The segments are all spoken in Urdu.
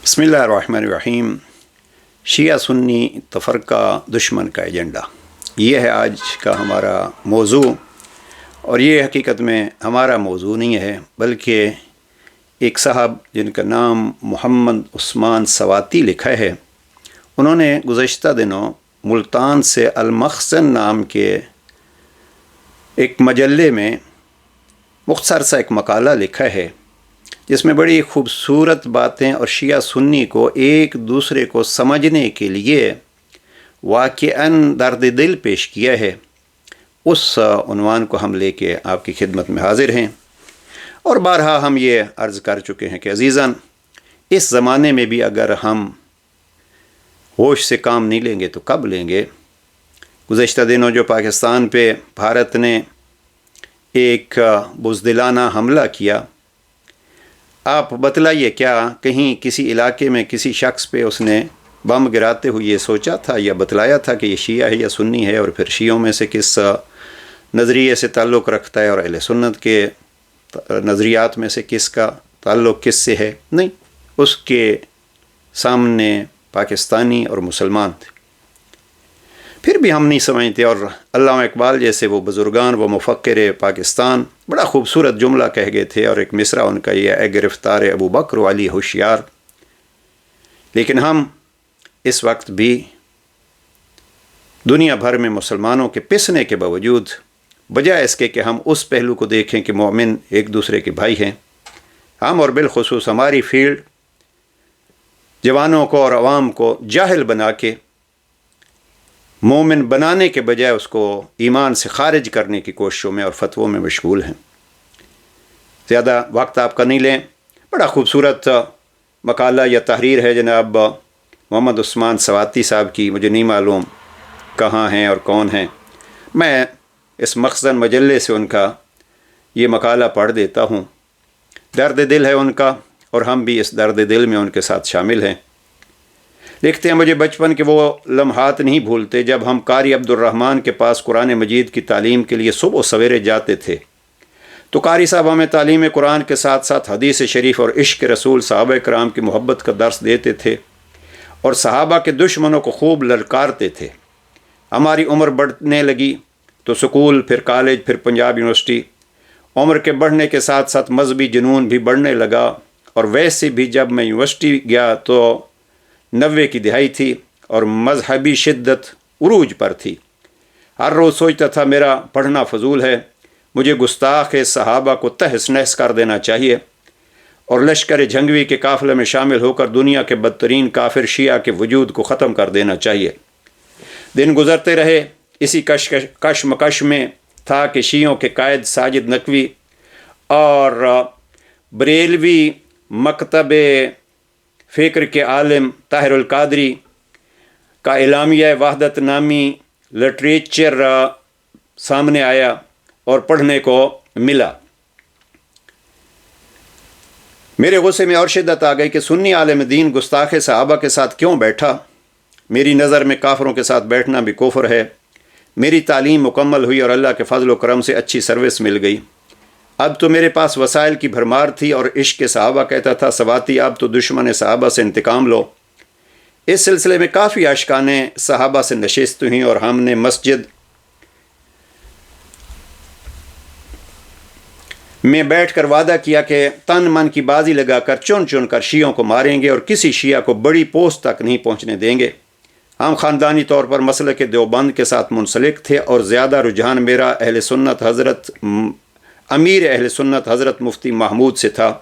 بسم اللہ الرحمن الرحیم۔ شیعہ سنی تفرقہ دشمن کا ایجنڈا، یہ ہے آج کا ہمارا موضوع، اور یہ حقیقت میں ہمارا موضوع نہیں ہے بلکہ ایک صاحب جن کا نام محمد عثمان سواتی لکھا ہے، انہوں نے گزشتہ دنوں ملتان سے المخزن نام کے ایک مجلے میں مختصر سا ایک مقالہ لکھا ہے جس میں بڑی خوبصورت باتیں اور شیعہ سنی کو ایک دوسرے کو سمجھنے کے لیے واقعاً درد دل پیش کیا ہے۔ اس عنوان کو ہم لے کے آپ کی خدمت میں حاضر ہیں، اور بارہا ہم یہ عرض کر چکے ہیں کہ عزیزاً، اس زمانے میں بھی اگر ہم ہوش سے کام نہیں لیں گے تو کب لیں گے؟ گزشتہ دنوں جو پاکستان پہ بھارت نے ایک بزدلانہ حملہ کیا، آپ بتلائیے کیا کہیں کسی علاقے میں کسی شخص پہ اس نے بم گراتے ہوئے یہ سوچا تھا یا بتلایا تھا کہ یہ شیعہ ہے یا سنی ہے، اور پھر شیعوں میں سے کس نظریے سے تعلق رکھتا ہے اور اہل سنت کے نظریات میں سے کس کا تعلق کس سے ہے؟ نہیں، اس کے سامنے پاکستانی اور مسلمان تھے۔ پھر بھی ہم نہیں سمجھتے، اور علامہ اقبال جیسے وہ بزرگان و مفکر پاکستان بڑا خوبصورت جملہ کہہ گئے تھے، اور ایک مصرع ان کا یہ اے گرفتار ابو بکر والی ہوشیار۔ لیکن ہم اس وقت بھی دنیا بھر میں مسلمانوں کے پسنے کے باوجود بجائے اس کے کہ ہم اس پہلو کو دیکھیں کہ مومن ایک دوسرے کے بھائی ہیں، ہم اور بالخصوص ہماری فیلڈ جوانوں کو اور عوام کو جاہل بنا کے مومن بنانے کے بجائے اس کو ایمان سے خارج کرنے کی کوششوں میں اور فتووں میں مشغول ہیں۔ زیادہ وقت آپ کا نہیں لیں، بڑا خوبصورت مقالہ یا تحریر ہے جناب محمد عثمان سواتی صاحب کی، مجھے نہیں معلوم کہاں ہیں اور کون ہیں، میں اس مخزن مجلے سے ان کا یہ مقالہ پڑھ دیتا ہوں۔ درد دل ہے ان کا، اور ہم بھی اس درد دل میں ان کے ساتھ شامل ہیں۔ لکھتے ہیں، مجھے بچپن کے وہ لمحات نہیں بھولتے جب ہم قاری عبد الرحمن کے پاس قرآن مجید کی تعلیم کے لیے صبح و سویرے جاتے تھے، تو قاری صاحب ہمیں تعلیم قرآن کے ساتھ ساتھ حدیث شریف اور عشق رسول صحابہ کرام کی محبت کا درس دیتے تھے، اور صحابہ کے دشمنوں کو خوب للکارتے تھے۔ ہماری عمر بڑھنے لگی تو سکول، پھر کالج، پھر پنجاب یونیورسٹی۔ عمر کے بڑھنے کے ساتھ ساتھ مذہبی جنون بھی بڑھنے لگا، اور ویسے بھی جب میں یونیورسٹی گیا تو 90 کی دہائی تھی اور مذہبی شدت عروج پر تھی۔ ہر روز سوچتا تھا میرا پڑھنا فضول ہے، مجھے گستاخ صحابہ کو تہس نہس کر دینا چاہیے، اور لشکر جھنگوی کے قافلے میں شامل ہو کر دنیا کے بدترین کافر شیعہ کے وجود کو ختم کر دینا چاہیے۔ دن گزرتے رہے، اسی کشمکش میں تھا کہ شیعوں کے قائد ساجد نقوی اور بریلوی مکتب فکر کے عالم طاہر القادری کا اعلامیہ وحدت نامی لٹریچر سامنے آیا اور پڑھنے کو ملا۔ میرے غصے میں اور شدت آ گئی کہ سنی عالم دین گستاخ صحابہ کے ساتھ کیوں بیٹھا؟ میری نظر میں کافروں کے ساتھ بیٹھنا بھی کفر ہے۔ میری تعلیم مکمل ہوئی اور اللہ کے فضل و کرم سے اچھی سروس مل گئی۔ اب تو میرے پاس وسائل کی بھرمار تھی، اور عشق صحابہ کہتا تھا سواتی اب تو دشمن صحابہ سے انتقام لو۔ اس سلسلے میں کافی عاشقانے صحابہ سے نشست ہوئیں، اور ہم نے مسجد میں بیٹھ کر وعدہ کیا کہ تن من کی بازی لگا کر چن چن کر شیعوں کو ماریں گے، اور کسی شیعہ کو بڑی پوسٹ تک نہیں پہنچنے دیں گے۔ ہم خاندانی طور پر مسلک دیوبند کے ساتھ منسلک تھے، اور زیادہ رجحان میرا امیر اہل سنت حضرت مفتی محمود سے تھا۔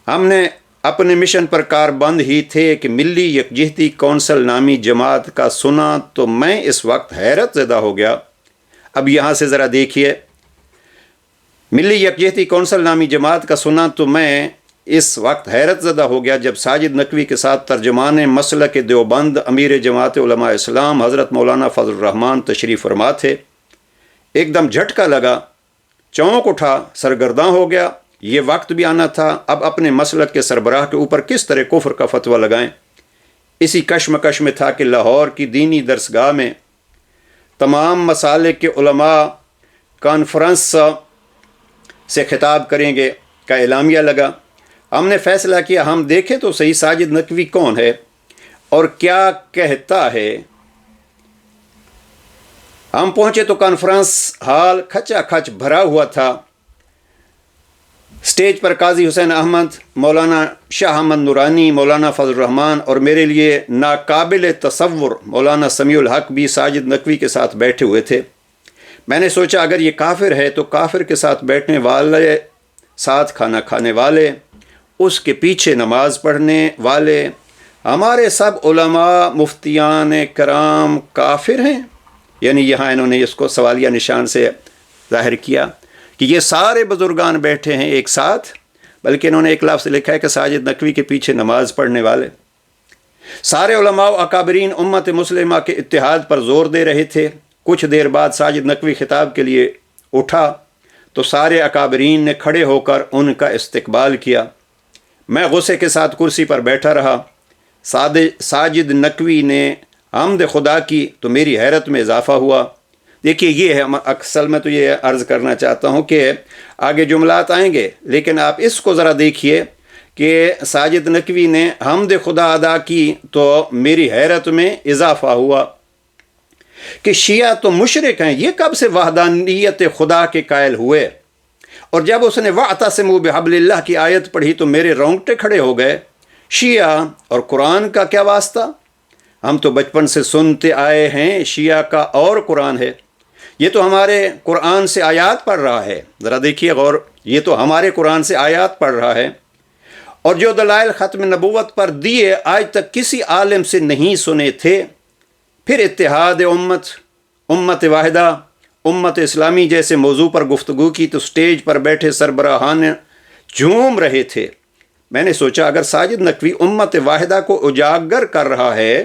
ہم نے اپنے مشن پر کاربند ہی تھے کہ ملی یکجہتی کونسل نامی جماعت کا سنا تو میں اس وقت حیرت زدہ ہو گیا۔ اب یہاں سے ذرا دیکھیے، ملی یکجہتی کونسل نامی جماعت کا سنا تو میں اس وقت حیرت زدہ ہو گیا جب ساجد نقوی کے ساتھ ترجمان مسلک دیوبند امیر جماعت علماء اسلام حضرت مولانا فضل الرحمن تشریف فرما تھے۔ ایک دم جھٹکا لگا، چونک اٹھا، سرگرداں ہو گیا۔ یہ وقت بھی آنا تھا، اب اپنے مسلک کے سربراہ کے اوپر کس طرح کفر کا فتویٰ لگائیں۔ اسی کشمکش میں تھا کہ لاہور کی دینی درسگاہ میں تمام مسالک کے علماء کانفرنس سے خطاب کریں گے کا اعلامیہ لگا۔ ہم نے فیصلہ کیا ہم دیکھیں تو صحیح ساجد نقوی کون ہے اور کیا کہتا ہے۔ ہم پہنچے تو کانفرنس ہال کھچا کھچ بھرا ہوا تھا۔ اسٹیج پر قاضی حسین احمد، مولانا شاہ احمد نورانی، مولانا فضل الرحمان اور میرے لیے ناقابل تصور مولانا سمیع الحق بھی ساجد نقوی کے ساتھ بیٹھے ہوئے تھے۔ میں نے سوچا اگر یہ کافر ہے تو کافر کے ساتھ بیٹھنے والے، ساتھ کھانا کھانے والے، اس کے پیچھے نماز پڑھنے والے، ہمارے سب علماء مفتیان کرام کافر ہیں؟ یعنی یہاں انہوں نے اس کو سوالیہ نشان سے ظاہر کیا کہ یہ سارے بزرگان بیٹھے ہیں ایک ساتھ، بلکہ انہوں نے ایک لفظ لکھا ہے کہ ساجد نقوی کے پیچھے نماز پڑھنے والے۔ سارے علماء و اکابرین امت مسلمہ کے اتحاد پر زور دے رہے تھے۔ کچھ دیر بعد ساجد نقوی خطاب کے لیے اٹھا تو سارے اکابرین نے کھڑے ہو کر ان کا استقبال کیا۔ میں غصے کے ساتھ کرسی پر بیٹھا رہا۔ ساجد نقوی نے حمد خدا کی تو میری حیرت میں اضافہ ہوا۔ دیکھیے یہ ہے، اصل میں تو یہ عرض کرنا چاہتا ہوں کہ آگے جملات آئیں گے، لیکن آپ اس کو ذرا دیکھیے کہ ساجد نقوی نے حمد خدا ادا کی تو میری حیرت میں اضافہ ہوا کہ شیعہ تو مشرک ہیں، یہ کب سے وحدانیت خدا کے قائل ہوئے؟ اور جب اس نے وَاعْتَصِمُوا بِحَبْلِ اللَّهِ کی آیت پڑھی تو میرے رونگٹے کھڑے ہو گئے۔ شیعہ اور قرآن کا کیا واسطہ؟ ہم تو بچپن سے سنتے آئے ہیں شیعہ کا اور قرآن ہے، یہ تو ہمارے قرآن سے آیات پڑھ رہا ہے۔ ذرا دیکھیے غور، یہ تو ہمارے قرآن سے آیات پڑھ رہا ہے، اور جو دلائل ختم نبوت پر دیے آج تک کسی عالم سے نہیں سنے تھے۔ پھر اتحاد امت واحدہ، امت اسلامی جیسے موضوع پر گفتگو کی تو سٹیج پر بیٹھے سربراہان جھوم رہے تھے۔ میں نے سوچا اگر ساجد نقوی امت واحدہ کو اجاگر کر رہا ہے،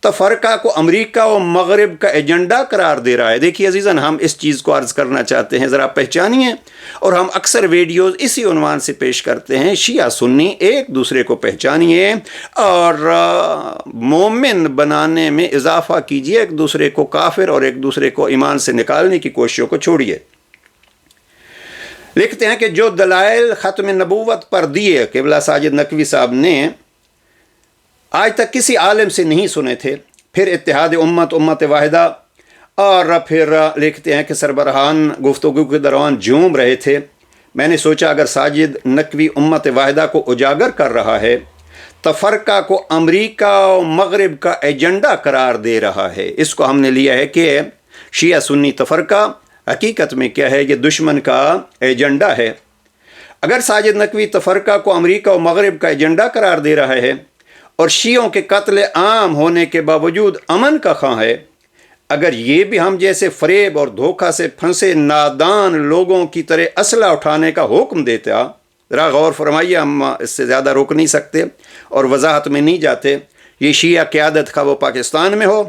تفرقہ کو امریکہ و مغرب کا ایجنڈا قرار دے رہا ہے۔ دیکھیے عزیزاً، ہم اس چیز کو عرض کرنا چاہتے ہیں، ذرا پہچانیے، اور ہم اکثر ویڈیوز اسی عنوان سے پیش کرتے ہیں، شیعہ سنی ایک دوسرے کو پہچانیے اور مومن بنانے میں اضافہ کیجیے، ایک دوسرے کو کافر اور ایک دوسرے کو ایمان سے نکالنے کی کوششوں کو چھوڑیے۔ لکھتے ہیں کہ جو دلائل ختم نبوت پر دیے قبلہ ساجد نقوی صاحب نے آج تک کسی عالم سے نہیں سنے تھے۔ پھر اتحاد امت واحدہ، اور پھر لکھتے ہیں کہ سربراہان گفتگو کے دوران جھوم رہے تھے۔ میں نے سوچا اگر ساجد نقوی امت واحدہ کو اجاگر کر رہا ہے، تفرقہ کو امریکہ و مغرب کا ایجنڈا قرار دے رہا ہے۔ اس کو ہم نے لیا ہے کہ شیعہ سنی تفرقہ حقیقت میں کیا ہے؟ یہ دشمن کا ایجنڈا ہے۔ اگر ساجد نقوی تفرقہ کو امریکہ و مغرب کا ایجنڈا قرار دے رہا ہے اور شیعوں کے قتل عام ہونے کے باوجود امن کا خواہاں ہے، اگر یہ بھی ہم جیسے فریب اور دھوکہ سے پھنسے نادان لوگوں کی طرح اسلحہ اٹھانے کا حکم دیتا، ذرا غور فرمائیے، ہم اس سے زیادہ روک نہیں سکتے اور وضاحت میں نہیں جاتے۔ یہ شیعہ قیادت خواہ وہ پاکستان میں ہو،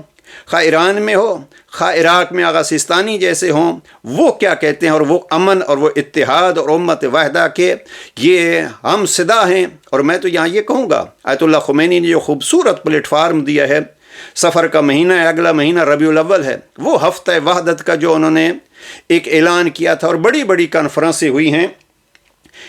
خواہ ایران میں ہو، خواہ عراق میں آغا سیستانی جیسے ہوں، وہ کیا کہتے ہیں؟ اور وہ امن اور وہ اتحاد اور امت واحدہ کے یہ ہم صدا ہیں۔ اور میں تو یہاں یہ کہوں گا، آیت اللہ خمینی نے جو خوبصورت پلیٹ فارم دیا ہے، سفر کا مہینہ ہے، اگلا مہینہ ربیع الاول ہے، وہ ہفتہ وحدت کا جو انہوں نے ایک اعلان کیا تھا، اور بڑی بڑی کانفرنسیں ہوئی ہیں،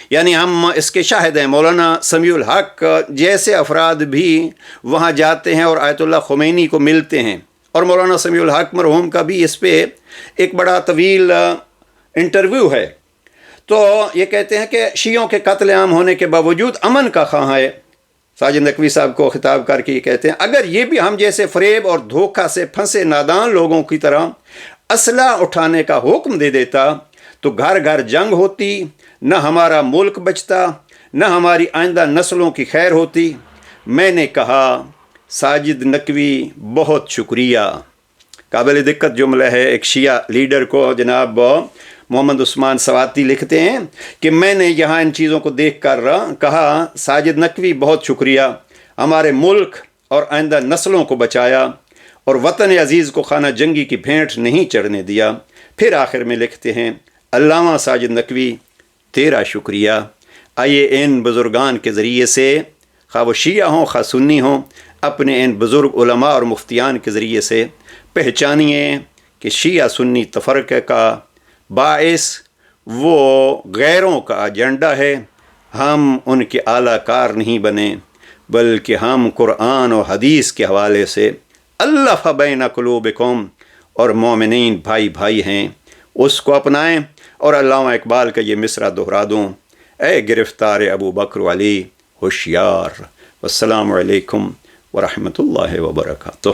یعنی ہم اس کے شاہد ہیں۔ مولانا سمیع الحق جیسے افراد بھی وہاں جاتے ہیں اور آیت اللہ خمینی کو ملتے ہیں، اور مولانا سمیع الحق مرحوم کا بھی اس پہ ایک بڑا طویل انٹرویو ہے۔ تو یہ کہتے ہیں کہ شیعوں کے قتل عام ہونے کے باوجود امن کا خواہاں ہے۔ ساجد نقوی صاحب کو خطاب کر کے یہ کہتے ہیں اگر یہ بھی ہم جیسے فریب اور دھوکہ سے پھنسے نادان لوگوں کی طرح اسلحہ اٹھانے کا حکم دے دیتا تو گھر گھر جنگ ہوتی، نہ ہمارا ملک بچتا، نہ ہماری آئندہ نسلوں کی خیر ہوتی۔ میں نے کہا ساجد نقوی بہت شکریہ۔ قابل دقت جملہ ہے، ایک شیعہ لیڈر کو جناب محمد عثمان سواتی لکھتے ہیں کہ میں نے یہاں ان چیزوں کو دیکھ کر کہا ساجد نقوی بہت شکریہ، ہمارے ملک اور آئندہ نسلوں کو بچایا اور وطن عزیز کو خانہ جنگی کی بھینٹ نہیں چڑھنے دیا۔ پھر آخر میں لکھتے ہیں علامہ ساجد نقوی تیرا شکریہ۔ آئیے ان بزرگان کے ذریعے سے، خواہ وہ شیعہ ہوں خواہ سنی ہوں، اپنے ان بزرگ علماء اور مفتیان کے ذریعے سے پہچانیے کہ شیعہ سنی تفرقے کا باعث وہ غیروں کا ایجنڈا ہے، ہم ان کے اعلیٰ کار نہیں بنے، بلکہ ہم قرآن و حدیث کے حوالے سے الف بین قلوبکم اور مومنین بھائی بھائی ہیں، اس کو اپنائیں۔ اور علامہ اقبال کا یہ مصرع دہرا دوں، اے گرفتار ابو بکر علی ہوشیار۔ والسلام علیکم ورحمۃ اللہ وبرکاتہ۔